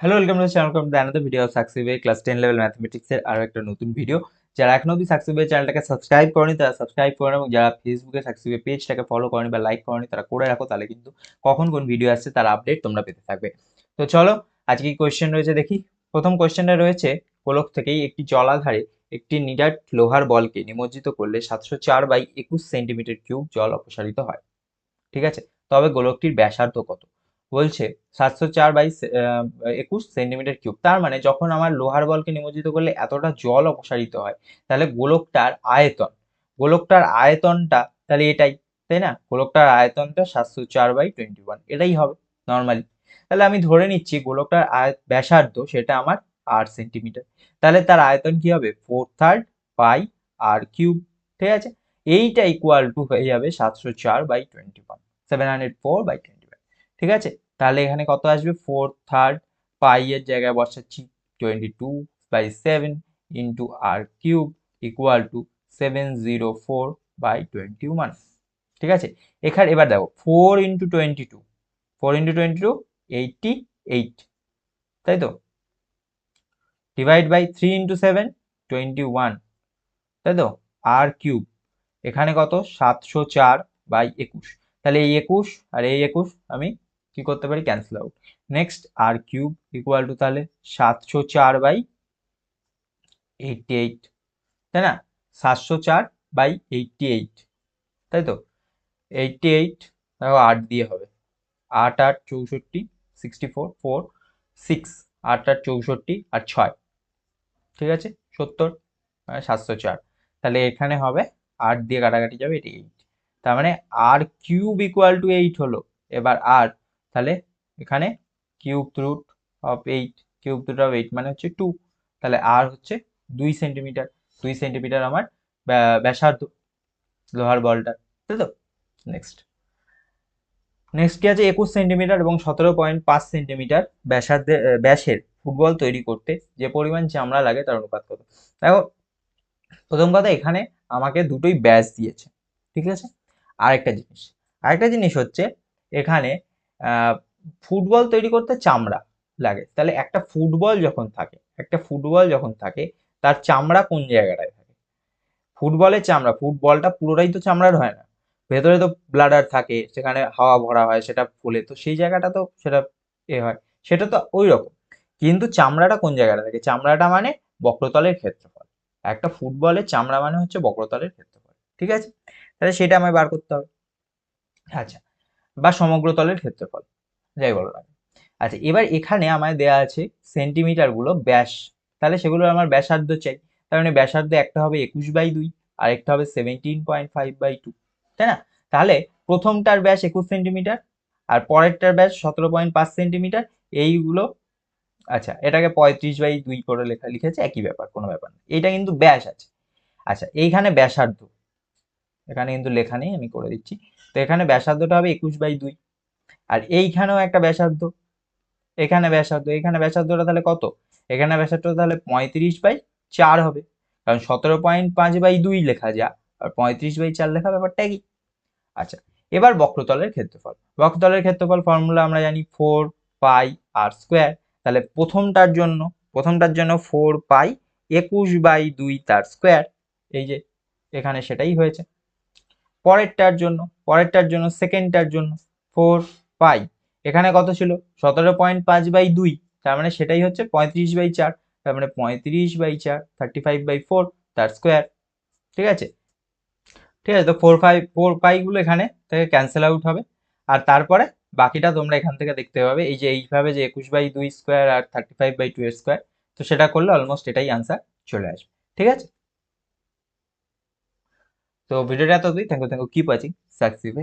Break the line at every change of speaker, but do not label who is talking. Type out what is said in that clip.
Hello, welcome to channel from the another video of সাকসিবে class 10 level mathematics এর আরো একটা নতুন ভিডিও। যারা এখনো অবধি সাকসিবে চ্যানেলটাকে সাবস্ক্রাইব করনি তারা সাবস্ক্রাইব করুন, এবং যারা ফেসবুকে সাকসিবে পেজটাকে ফলো করনি বা লাইক করনি তারা করে রাখো, তাহলে কিন্তু কখন কোন ভিডিও আসছে তার আপডেট তোমরা পেতে থাকবে। তো চলো, আজকে কি কোয়েশ্চেন রয়েছে দেখি। প্রথম কোয়েশ্চেনটা রয়েছে, গোলক থেকেই একটি জলাধারে একটি নিডার লোহার বলকে নিমজ্জিত করলে 704/21 সেন্টিমিটার কিউব জল অপসারিত হয়। ঠিক আছে, তবে গোলকটির ব্যাসার্ধ কত? বলছে 704/21 সেন্টিমিটার কিউব, তার মানে যখন আমার লোহার বলকে নিমজ্জিত করলে এতটা জল অপসারিত হয়, তাহলে গোলকটার আয়তনটা তাহলে এটাই, তাই না? গোলকটার আয়তনটা 704/21 এটাই হবে নর্মালি। তাহলে আমি ধরে নিচ্ছি গোলকটার ব্যাসার্ধ সেটা আমার 8 সেন্টিমিটার, তাহলে তার আয়তন কি হবে? 4/3 পাই আর কিউব। ঠিক আছে, এইটা ইকুয়াল টু হয়ে যাবে 704/21, 704/21। ঠিক আছে, তাহলে এখানে কত আসবে? 4/3 পাই এর জায়গায় বসাচ্ছি 22/7 into r cube equal to 704/21। ঠিক আছে, এখানে এবার দেখো 4 × 22, 4 × 22 88, তাই তো? ডিভাইড বাই 3 × 7 21, তাই তো? আর কিউব এখানে কত? 704/21। তাহলে এই 21 আর এই 21 আমি কি করতে পারি? Cancel out. Next r cube equal to তাহলে 704/88, তাই না? 704/88, তাই তো? 88 দেখো 8 দিয়ে হবে, 8 8 64, 64 4 6, 8 8 64 আর 6, ঠিক আছে 70, মানে 704। তাহলে এখানে হবে 8 দিয়ে কাটাকাটি যাবে, এটি 8, তার মানে আর কিউব ইকুয়াল টু 8 হলো। এবার আর, তাহলে এখানে cube root of 8, cube root of 8 মানে হচ্ছে 2, তাহলে আর হচ্ছে 2 সেন্টিমিটার। 2 সেন্টিমিটার আমার ব্যাসার্ধ লোহার বলটা, তাই তো? নেক্সট নেক্সট কি আছে? 21 সেন্টিমিটার এবং 17.5 সেন্টিমিটার ব্যাসের ফুটবল তৈরি করতে যে পরিমাণ চামড়া লাগে তার অনুপাত কত? দেখো, প্রথম কথা এখানে আমাকে দুটোই ব্যাস দিয়েছে, ঠিক আছে? আরেকটা জিনিস হচ্ছে, এখানে আহ, ফুটবল তৈরি করতে চামড়া লাগে, তাহলে একটা ফুটবল যখন থাকে তার চামড়া কোন জায়গাটায় থাকে? ফুটবলের চামড়া, ফুটবলটা পুরোটাই তো চামড়ার হয় না, ভেতরে তো ব্লাডার থাকে, সেখানে হাওয়া ভরা হয়, সেটা ফুলে, তো সেই জায়গাটা তো সেটা হয়, সেটা তো ওই রকম। কিন্তু চামড়াটা কোন জায়গাটা থাকে? চামড়াটা মানে বক্রতলের ক্ষেত্রফল। একটা ফুটবলের চামড়া মানে হচ্ছে বক্রতলের ক্ষেত্রফল, ঠিক আছে? তাহলে সেটা আমায় বার করতে হবে। আচ্ছা, বা সমগ্র তলের ক্ষেত্রফল, যাই বলো না। আচ্ছা, এবার এখানে আমায় দেয়া আছে সেন্টিমিটার গুলো ব্যাস, তাহলে সেগুলো আমার ব্যাসার্ধ চাই। তার মানে ব্যাসার্ধ একটা হবে 21/2 আর একটা হবে 17.5/2, তাই না? তাহলে প্রথমটার ব্যাস 21 সেন্টিমিটার আর পরেরটার ব্যাস 17.5 সেন্টিমিটার, এইগুলো। আচ্ছা, এটাকে 35/2 করে লিখেছে, একই ব্যাপার, কোনো ব্যাপার না, এইটা কিন্তু ব্যাস আছে। আচ্ছা, এইখানে ব্যাসার্ধ, এখানে কিন্তু লেখা নেই, আমি করে দিচ্ছি। তো এখানে ব্যাসার্ধটা হবে 21/2, আর এইখানেও একটা ব্যাসার্ধ, এখানে ব্যাসার্ধটা তাহলে কত? এখানে ব্যাসার্ধটা তাহলে 35/4 হবে, কারণ 17.5/2 লেখা যা আর 35/4 লেখা ব্যাপারটা কি? আচ্ছা, এবার বক্রতলের ক্ষেত্রফল ফর্মুলা আমরা জানি 4 পাই আর স্কোয়ার। তাহলে প্রথমটার জন্য 4 পাই 21/2 তার স্কোয়ার, এই যে এখানে সেটাই হয়েছে। পরেরটার জন্য সেকেন্ডটার জন্য 4 পাই, এখানে কত ছিল? 17.5/2, তার মানে সেটাই হচ্ছে 35/4, তার মানে 35/4, 35/4 তার স্কোয়ার। ঠিক আছে, তো 4 পাই গুলো এখানে থেকে ক্যান্সেল আউট হবে। আর তারপরে বাকিটা তোমরা এখান থেকে দেখতে পাবে, এই যে এইভাবে যে 21/2 স্কোয়ার আর 35/2 এর স্কোয়ার, তো সেটা করলে অলমোস্ট এটাই আনসার চলে আসবে। ঠিক আছে, তো ভিডিওটা এত অবধি। Thank you, keep watching সাকসিভ।